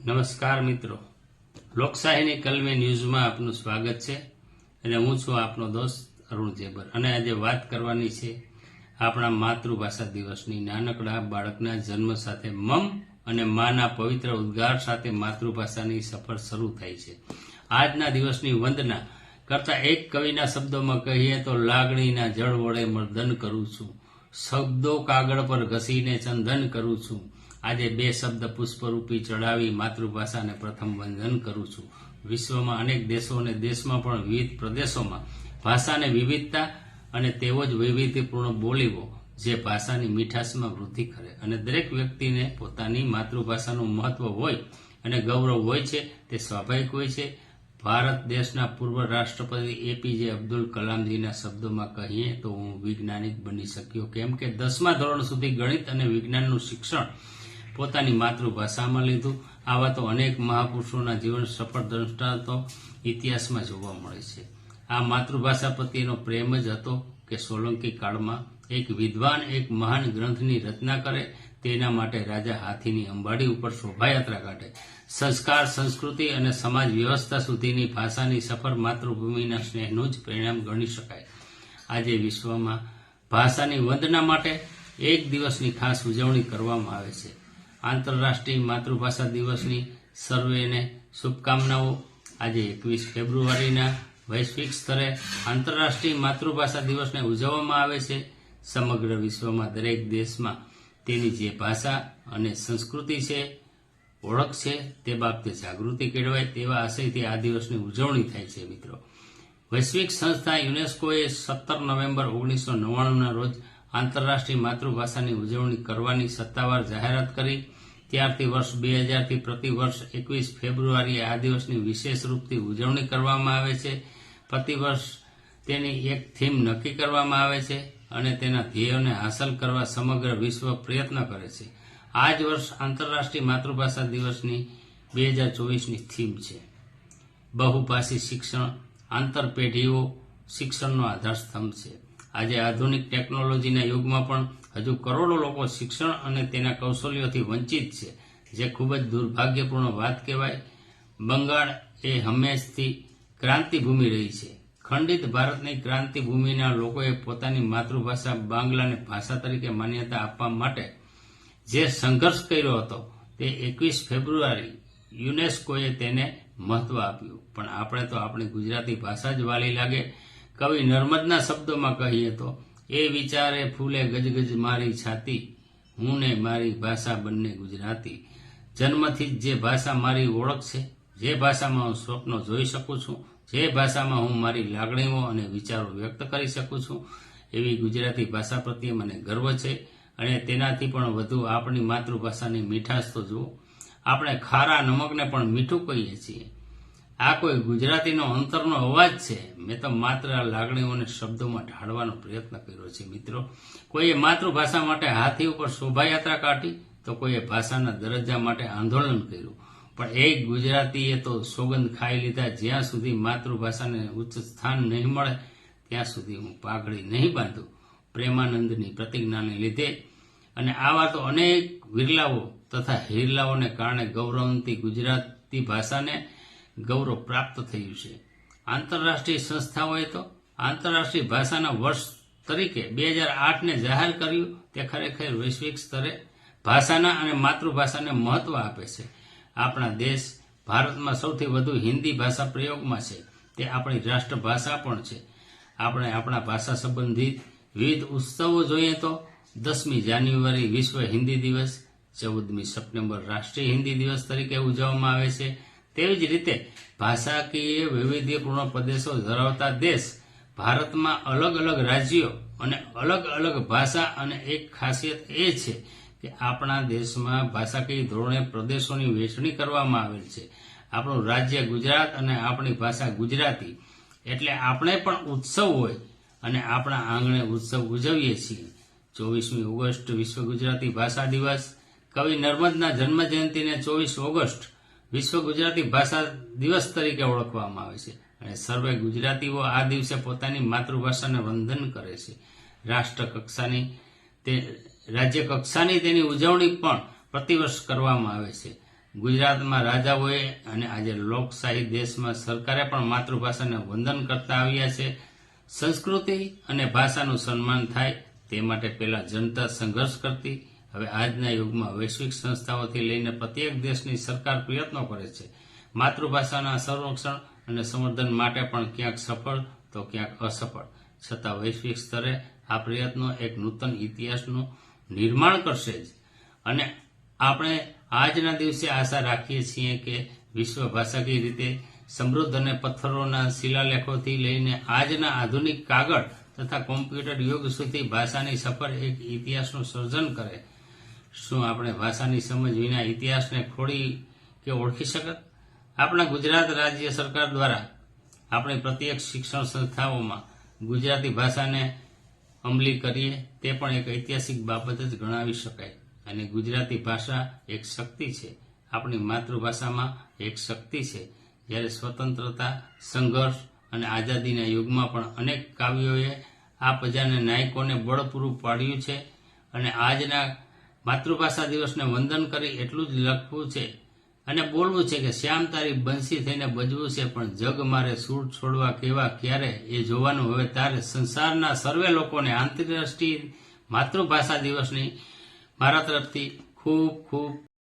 નમસ્કાર મિત્રો, લોકશાહીની કલમે ન્યૂઝમાં આપનું સ્વાગત છે અને હું છું આપનો દોસ્ત અરુણ જેબર અને આજે વાત કરવાની છે આપણા માતૃભાષા દિવસની। નાનકડા બાળકના જન્મ સાથે મમ અને માના પવિત્ર ઉદ્ગાર સાથે માતૃભાષાની સફર શરૂ થાય છે। આજના દિવસની વંદના કરતા એક કવિના શબ્દોમાં કહીએ તો લાગણીના જળ વડે મર્દન કરું છું, શબ્દો કાગળ પર ઘસીને ચંદન કરું છું। આજે બે શબ્દ પુષ્પરૂપી ચડાવી માતૃભાષાને પ્રથમ વંદન કરું છું। વિશ્વમાં અનેક દેશો અને દેશમાં પણ વિવિધ પ્રદેશોમાં ભાષાને વિવિધતા અને તેવો જ વૈવિધ્યપૂર્ણ બોલીઓ જે ભાષાની મીઠાશમાં વૃદ્ધિ કરે અને દરેક વ્યક્તિને પોતાની માતૃભાષાનું મહત્વ હોય અને ગૌરવ હોય છે તે સ્વાભાવિક હોય છે। ભારત દેશના પૂર્વ રાષ્ટ્રપતિ એપીજે અબ્દુલ કલામજીના શબ્દોમાં કહીએ તો હું વૈજ્ઞાનિક બની શક્યો કેમ કે 10મા ધોરણ સુધી ગણિત અને વિજ્ઞાનનું શિક્ષણ પોતાની માતૃભાષામાં લીધું। આવા તો અનેક મહાપુરુષોના જીવન સફળ દ્રષ્ટાંતો ઇતિહાસમાં જોવા મળે છે। આ માતૃભાષા પ્રત્યેનો પ્રેમ જ હતો કે સોલંકી કાળમાં એક વિદ્વાન એક મહાન ગ્રંથની રચના કરે, તેના માટે રાજા હાથીની અંબાડી ઉપર શોભાયાત્રા કાઢે। સંસ્કાર, સંસ્કૃતિ અને સમાજ વ્યવસ્થા સુધીની ભાષાની સફર માતૃભૂમિના સ્નેહનું જ પરિણામ ગણી શકાય। આજે વિશ્વમાં ભાષાની વંદના માટે એક દિવસની ખાસ ઉજવણી કરવામાં આવે છે। આંતરરાષ્ટ્રીય માતૃભાષા દિવસની સર્વેને શુભકામનાઓ। આજે 21 ફેબ્રુઆરીના વૈશ્વિક સ્તરે આંતરરાષ્ટ્રીય માતૃભાષા દિવસને ઉજવવામાં આવે છે। સમગ્ર વિશ્વમાં દરેક દેશમાં તેની જે ભાષા અને સંસ્કૃતિ છે, ઓળખ છે, તે બાબતે જાગૃતિ કેળવાય તેવા આશયથી આ દિવસની ઉજવણી થાય છે। મિત્રો, વૈશ્વિક સંસ્થા યુનેસ્કોએ 17 નવેમ્બર 1999ના રોજ આંતરરાષ્ટ્રીય માતૃભાષાની ઉજવણી કરવાની સત્તાવાર જાહેરાત કરી। ત્યારથી વર્ષ 2000થી પ્રતિ વર્ષ 21 ફેબ્રુઆરીએ આ દિવસની વિશેષ રૂપથી ઉજવણી કરવામાં આવે છે। પ્રતિ વર્ષ તેની એક થીમ નક્કી કરવામાં આવે છે અને તેના ધ્યેયોને હાંસલ કરવા સમગ્ર વિશ્વ પ્રયત્ન કરે છે। આ જ વર્ષ આંતરરાષ્ટ્રીય માતૃભાષા દિવસની 2024ની થીમ છે બહુભાષી શિક્ષણ, આંતરપેઢીઓ શિક્ષણનો આધારસ્તંભ છે। આજે આધુનિક ટેકનોલોજીના યુગમાં પણ હજુ કરોડો લોકો શિક્ષણ અને તેના કૌશલ્યોથી વંચિત છે, જે ખૂબ જ દુર્ભાગ્યપૂર્ણ વાત કહેવાય। બંગાળ એ હંમેશથી ક્રાંતિભૂમિ રહી છે। ખંડિત ભારતની ક્રાંતિભૂમિના લોકોએ પોતાની માતૃભાષા બાંગ્લાને ભાષા તરીકે માન્યતા આપવા માટે જે સંઘર્ષ કર્યો હતો તે 21 ફેબ્રુઆરી યુનેસ્કોએ તેને મહત્વ આપ્યું। પણ આપણે તો આપણી ગુજરાતી ભાષા જ વાલી લાગે। કવિ નર્મદના શબ્દોમાં કહીએ તો એ વિચારે ફૂલે ગજગજ મારી છાતી, હું ને મારી ભાષા બંને ગુજરાતી। જન્મથી જ જે ભાષા મારી ઓળખ છે, જે ભાષામાં હું સ્વપ્નો જોઈ શકું છું, જે ભાષામાં હું મારી લાગણીઓ અને વિચારો વ્યક્ત કરી શકું છું, એવી ગુજરાતી ભાષા પ્રત્યે મને ગર્વ છે। અને તેનાથી પણ વધુ આપણી માતૃભાષાની મીઠાશ તો જુઓ, આપણે ખારા નમકને પણ મીઠું કહીએ છીએ। આ કોઈ ગુજરાતીનો અંતરનો અવાજ છે? મેં તો માત્ર આ લાગણીઓને શબ્દોમાં ઢાળવાનો પ્રયત્ન કર્યો છે। મિત્રો, કોઈએ માતૃભાષા માટે હાથી ઉપર શોભાયાત્રા કાઢી તો કોઈએ ભાષાના દરજ્જા માટે આંદોલન કર્યું, પણ એક ગુજરાતીએ તો સોગંદ ખાઈ લીધા, જ્યાં સુધી માતૃભાષાને ઉચ્ચ સ્થાન નહીં મળે ત્યાં સુધી હું પાઘડી નહીં બાંધું। પ્રેમાનંદની પ્રતિજ્ઞાને લીધે અને આવા તો અનેક વિરલાઓ તથા હિરલાઓને કારણે ગૌરવંતી ગુજરાતી ભાષાને ગૌરવ પ્રાપ્ત થયું છે। આંતરરાષ્ટ્રીય સંસ્થાઓએ તો આંતરરાષ્ટ્રીય ભાષાના વર્ષ તરીકે 2008ને જાહેર કર્યું। તે ખરેખર વૈશ્વિક સ્તરે ભાષાના અને માતૃભાષાને મહત્વ આપે છે। આપણા દેશ ભારતમાં સૌથી વધુ હિન્દી ભાષા પ્રયોગમાં છે, તે આપણી રાષ્ટ્રભાષા પણ છે। આપણે આપણા ભાષા સંબંધિત વિવિધ ઉત્સવો જોઈએ તો 10મી જાન્યુઆરી વિશ્વ હિન્દી દિવસ, 14મી સપ્ટેમ્બર રાષ્ટ્રીય હિન્દી દિવસ તરીકે ઉજવવામાં આવે છે। તેવી જ રીતે ભાષાકીય વૈવિધ્યપૂર્ણ પ્રદેશો ધરાવતા દેશ ભારતમાં અલગ અલગ રાજ્યો અને અલગ અલગ ભાષા, અને એક ખાસિયત એ છે કે આપણા દેશમાં ભાષાકીય ધોરણે પ્રદેશોની વહેંચણી કરવામાં આવેલ છે। આપણું રાજ્ય ગુજરાત અને આપણી ભાષા ગુજરાતી, એટલે આપણે પણ ઉત્સવ હોય અને આપણા આંગણે ઉત્સવ ઉજવીએ છીએ। 24મી ઓગસ્ટ વિશ્વ ગુજરાતી ભાષા દિવસ, કવિ નર્મદના જન્મજયંતિને 24 ઓગસ્ટ વિશ્વ ગુજરાતી ભાષા દિવસ તરીકે ઓળખવામાં આવે છે અને સર્વે ગુજરાતીઓ આ દિવસે પોતાની માતૃભાષાને વંદન કરે છે। રાજ્ય કક્ષાની તેની ઉજવણી પણ પ્રતિવર્ષ કરવામાં આવે છે। ગુજરાતમાં રાજાઓએ અને આજે લોકશાહી દેશમાં સરકારે પણ માતૃભાષાને વંદન કરતા આવ્યા છે. સંસ્કૃતિ અને ભાષાનું સન્માન થાય તે માટે પહેલા જનતા સંઘર્ષ કરતી. હવે આજના યુગમાં વૈશ્વિક સંસ્થાઓથી લઈને પ્રત્યેક દેશની સરકાર પ્રયત્નો કરે છે. માતૃભાષાના સંરક્ષણ અને સંવર્ધન માટે પણ ક્યાંક સફળ તો ક્યાંક અસફળ, છતાં વૈશ્વિક સ્તરે આ પ્રયત્નો એક નૂતન ઇતિહાસનું નિર્માણ કરશે જ. અને આપણે આજના દિવસે આશા રાખીએ છીએ કે વિશ્વ ભાષાકીય રીતે સમૃદ્ધ અને પથ્થરોના શિલાલેખોથી લઈને આજના આધુનિક કાગળ તથા કોમ્પ્યુટર યુગ સુધી ભાષાની સફર એક ઇતિહાસનું સર્જન કરે. શું આપણે ભાષાની સમજ વિના ઇતિહાસને ખોડી કે ઓળખી શકત? આપણા ગુજરાત રાજ્ય સરકાર દ્વારા આપણી પ્રત્યેક શિક્ષણ સંસ્થાઓમાં ગુજરાતી ભાષાને અમલી કરીએ તે પણ એક ઐતિહાસિક બાબત જ ગણાવી શકાય. અને ગુજરાતી ભાષા એક શક્તિ છે, આપણી માતૃભાષામાં એક શક્તિ છે. જ્યારે સ્વતંત્રતા, સંઘર્ષ અને આઝાદીના યુગમાં પણ અનેક કાવ્યોએ આ પ્રજાને નાયકોને બળ પૂરું પાડ્યું છે. અને આજના માતૃભાષા દિવસને વંદન કરી એટલું જ લખવું છે અને બોલવું છે કે શ્યામ તારી બંસી થઈને બજવું છે, પણ જગ મારે સૂર છોડવા કેવા ક્યારે, એ જોવાનું હવે તારે. સંસારના સર્વે લોકોને આંતરરાષ્ટ્રીય માતૃભાષા દિવસની મારા તરફથી ખૂબ ખૂબ